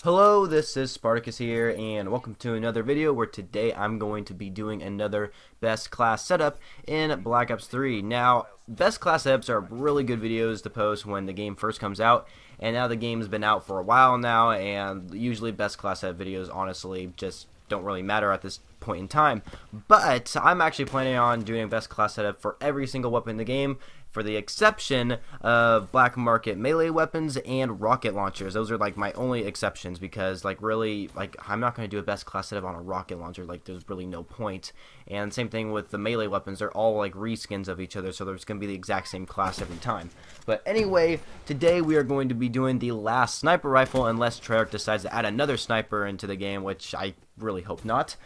Hello, this is Spartacus here, and welcome to another video where today I'm going to be doing another best class setup in Black Ops 3. Now, best class setups are really good videos to post when the game first comes out, and now the game's been out for a while now, and usually best class setup videos honestly just don't really matter at this point in time. But I'm actually planning on doing a best class setup for every single weapon in the game, for the exception of black market melee weapons and rocket launchers. Those are like my only exceptions because really I'm not going to do a best class setup on a rocket launcher. Like there's really no point. And same thing with the melee weapons. They're all like reskins of each other, so there's going to be the exact same class every time. But anyway, today we are going to be doing the last sniper rifle unless Treyarch decides to add another sniper into the game, which I really hope not,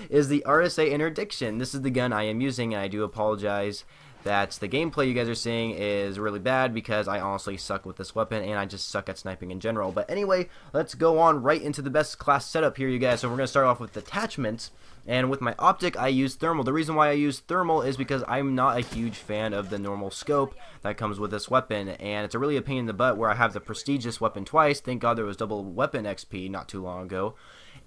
is the RSA Interdiction. This is the gun I am using, and I do apologize that the gameplay you guys are seeing is really bad because I honestly suck with this weapon and I just suck at sniping in general. But anyway, let's go on right into the best class setup here, you guys. So we're going to start off with attachments, and with my optic I use thermal. The reason why I use thermal is because I'm not a huge fan of the normal scope that comes with this weapon, and it's a really a pain in the butt where I have the prestigious weapon twice. Thank God there was double weapon XP not too long ago,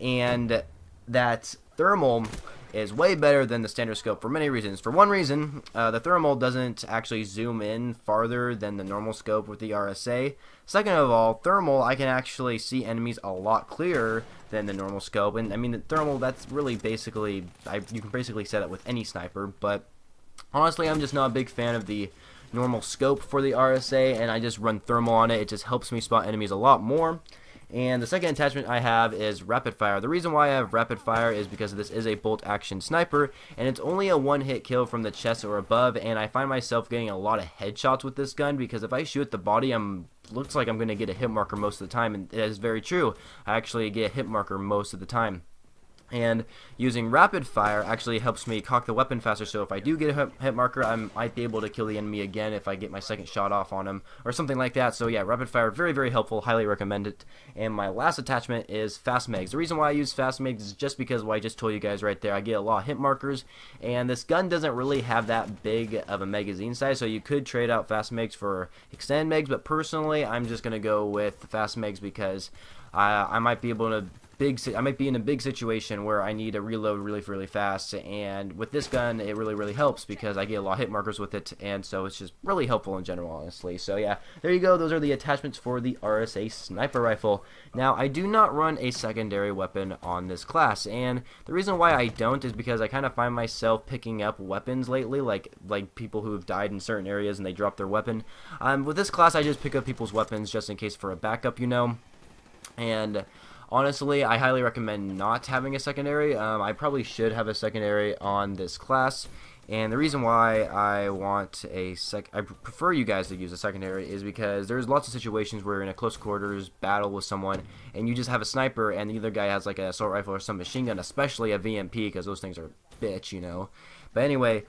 and that thermal is way better than the standard scope for many reasons. For one reason, the thermal doesn't actually zoom in farther than the normal scope with the RSA. Second of all, thermal, I can actually see enemies a lot clearer than the normal scope. And I mean, the thermal, that's really basically, you can basically say that with any sniper. But honestly, I'm just not a big fan of the normal scope for the RSA, and I just run thermal on it. It just helps me spot enemies a lot more. And the second attachment I have is rapid fire. The reason why I have rapid fire is because this is a bolt action sniper, and it's only a one-hit kill from the chest or above, and I find myself getting a lot of headshots with this gun because if I shoot the body, looks like I'm going to get a hit marker most of the time, and that is very true. I actually get a hit marker most of the time. And using rapid fire actually helps me cock the weapon faster, so if I do get a hit marker, I might be able to kill the enemy again if I get my second shot off on him or something like that. So yeah, rapid fire, very, very helpful, highly recommend it. And my last attachment is fast megs. The reason why I use fast megs is just because what I just told you guys right there. I get a lot of hit markers, and this gun doesn't really have that big of a magazine size, so you could trade out fast megs for extend megs, but personally I'm just going to go with the fast megs because I might be able to I might be in a big situation where I need to reload really fast, and with this gun it really helps because I get a lot of hit markers with it, and so it's just really helpful in general, honestly. So yeah, there you go. Those are the attachments for the RSA sniper rifle. Now I do not run a secondary weapon on this class, and the reason why I don't is because I kind of find myself picking up weapons lately, like people who have died in certain areas and they drop their weapon. With this class I just pick up people's weapons just in case for a backup, you know. And honestly, I highly recommend not having a secondary. I probably should have a secondary on this class, and the reason why I prefer you guys to use a secondary is because there's lots of situations where you're in a close quarters battle with someone, and you just have a sniper, and the other guy has like an assault rifle or some machine gun, especially a VMP, because those things are bitch, you know. But anyway,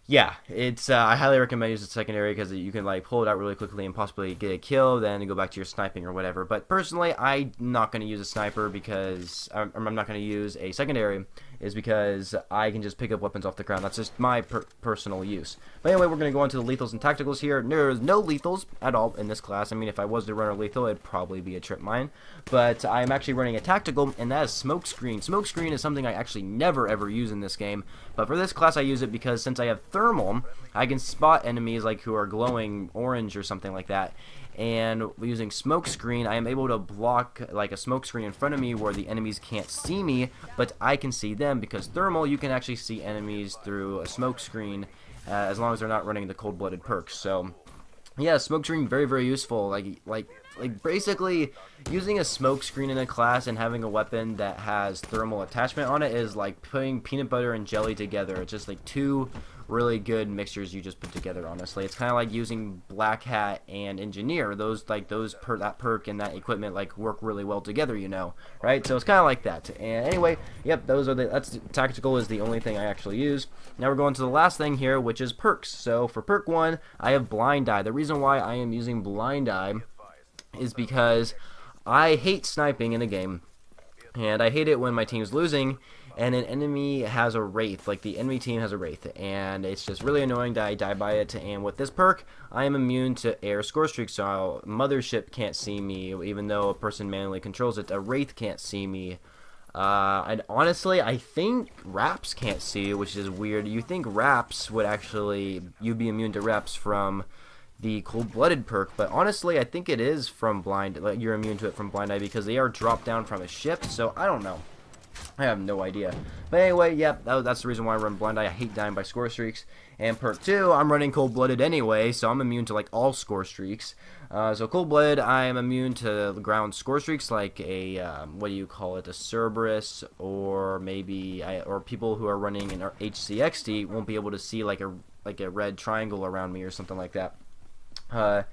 yeah, it's I highly recommend using secondary because you can like pull it out really quickly and possibly get a kill, then go back to your sniping or whatever. But personally, I'm not going to use a sniper because I'm not going to use a secondary, is because I can just pick up weapons off the ground. That's just my personal use. But anyway, we're going to go on to the lethals and tacticals here. There's no lethals at all in this class. I mean, if I was to run a lethal, it'd probably be a trip mine. But I'm actually running a tactical, and that is smoke screen. Smoke screen is something I actually never ever use in this game. But for this class, I use it because since I have thermal, I can spot enemies like who are glowing orange or something like that. And using smoke screen, I am able to block like a smoke screen in front of me where the enemies can't see me, but I can see them, because thermal, you can actually see enemies through a smoke screen as long as they're not running the cold-blooded perks. So yeah, smoke screen, very useful. Like basically using a smoke screen in a class and having a weapon that has thermal attachment on it is like putting peanut butter and jelly together. It's just like two really good mixtures you just put together, honestly. It's kind of like using Black Hat and Engineer. That perk and that equipment like work really well together, you know, right? So it's kind of like that. And anyway, yep, that's tactical is the only thing I actually use. Now we're going to the last thing here, which is perks. So for perk 1, I have Blind Eye. The reason why I am using Blind Eye is because I hate sniping in the game. And I hate it when my team's losing and an enemy has a wraith, like the enemy team has a wraith, and it's just really annoying that I die by it. And with this perk, I am immune to air score streaks, so Mothership can't see me, even though a person manually controls it. A wraith can't see me. And honestly, I think Raps can't see you, which is weird. You think Raps would actually, you'd be immune to Raps from the cold-blooded perk, but honestly, I think it is from blind. Like, you're immune to it from blind eye because they are dropped down from a ship. So I don't know. I have no idea. But anyway, yeah, that's the reason why I run blind eye. I hate dying by score streaks. And perk 2, I'm running cold-blooded anyway, so I'm immune to like all score streaks. So cold-blooded, I am immune to ground score streaks, like a what do you call it, a Cerberus, or maybe or people who are running an HCXD won't be able to see like a red triangle around me or something like that. And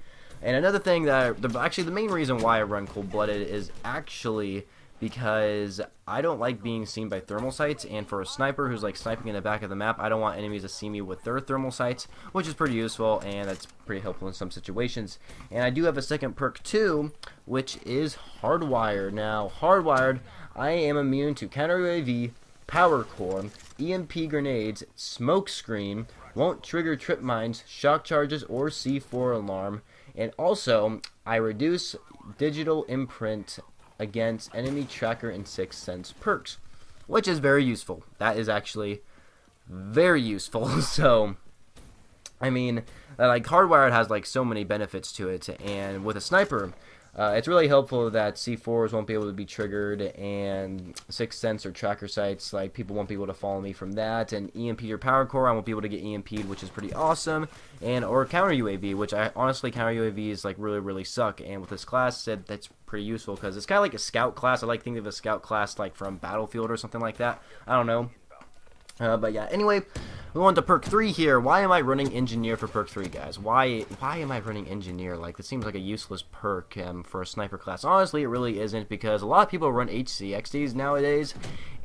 another thing that actually the main reason why I run cold-blooded is actually because I don't like being seen by thermal sights, and for a sniper who's like sniping in the back of the map, I don't want enemies to see me with their thermal sights, which is pretty useful, and that's pretty helpful in some situations. And I do have a second perk too, which is Hardwired. Now, Hardwired, I am immune to counter UAV, power core, EMP grenades, smoke screen, won't trigger trip mines, shock charges, or C4 alarm, and also I reduce digital imprint against enemy tracker and sixth sense perks, which is very useful. That is actually very useful. So I mean, like, Hardwired has like so many benefits to it, and with a sniper, it's really helpful that C4s won't be able to be triggered, and sixth sense or tracker sites, like, people won't be able to follow me from that, and EMP or power core, I won't be able to get EMP'd, which is pretty awesome, and or counter UAV, which I honestly, counter UAVs like really suck, and with this class, that's pretty useful because it's kind of like a scout class. I like thinking of a scout class like from Battlefield or something like that. I don't know. But yeah, anyway, we want to perk 3 here. Why am I running engineer for perk 3, guys? Why am I running engineer? Like, this seems like a useless perk for a sniper class. Honestly, it really isn't, because a lot of people run HCXDs nowadays,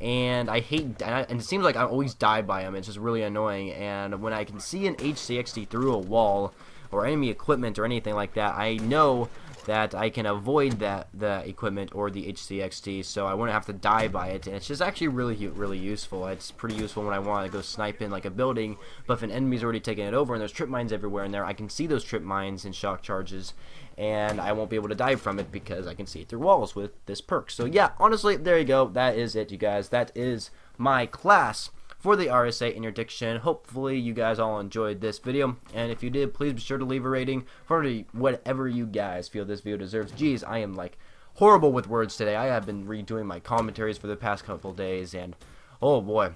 and I hate, and it seems like I always die by them. It's just really annoying, and when I can see an HCXD through a wall or enemy equipment or anything like that, I know that I can avoid the equipment or the HCXD, so I wouldn't have to die by it, and it's just actually really useful. It's pretty useful when I want to go snipe in like a building, but if an enemy's already taken it over and there's trip mines everywhere in there, I can see those trip mines and shock charges, and I won't be able to die from it because I can see it through walls with this perk. So yeah, honestly, there you go. That is it, you guys. That is my class for the RSA Interdiction. Hopefully you guys all enjoyed this video, and if you did, please be sure to leave a rating for whatever you guys feel this video deserves. Jeez, I am like horrible with words today. I have been redoing my commentaries for the past couple days, and oh boy,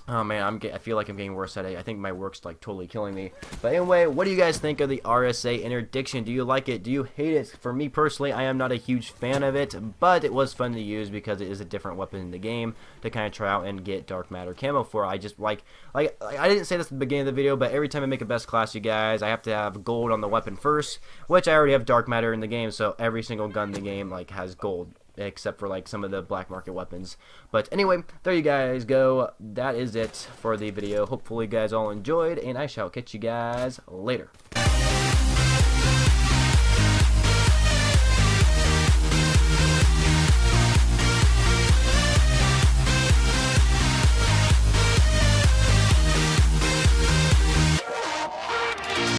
oh man, I feel like I'm getting worse at it. I think my work's like totally killing me. But anyway, what do you guys think of the RSA Interdiction? Do you like it? Do you hate it? For me personally, I am not a huge fan of it, but it was fun to use because it is a different weapon in the game to kind of try out and get dark matter camo for. I just like I didn't say this at the beginning of the video, but every time I make a best class, you guys, I have to have gold on the weapon first, which I already have dark matter in the game, so every single gun in the game like has gold, except for like some of the black market weapons. But anyway, there you guys go. That is it for the video. Hopefully you guys all enjoyed, and I shall catch you guys later.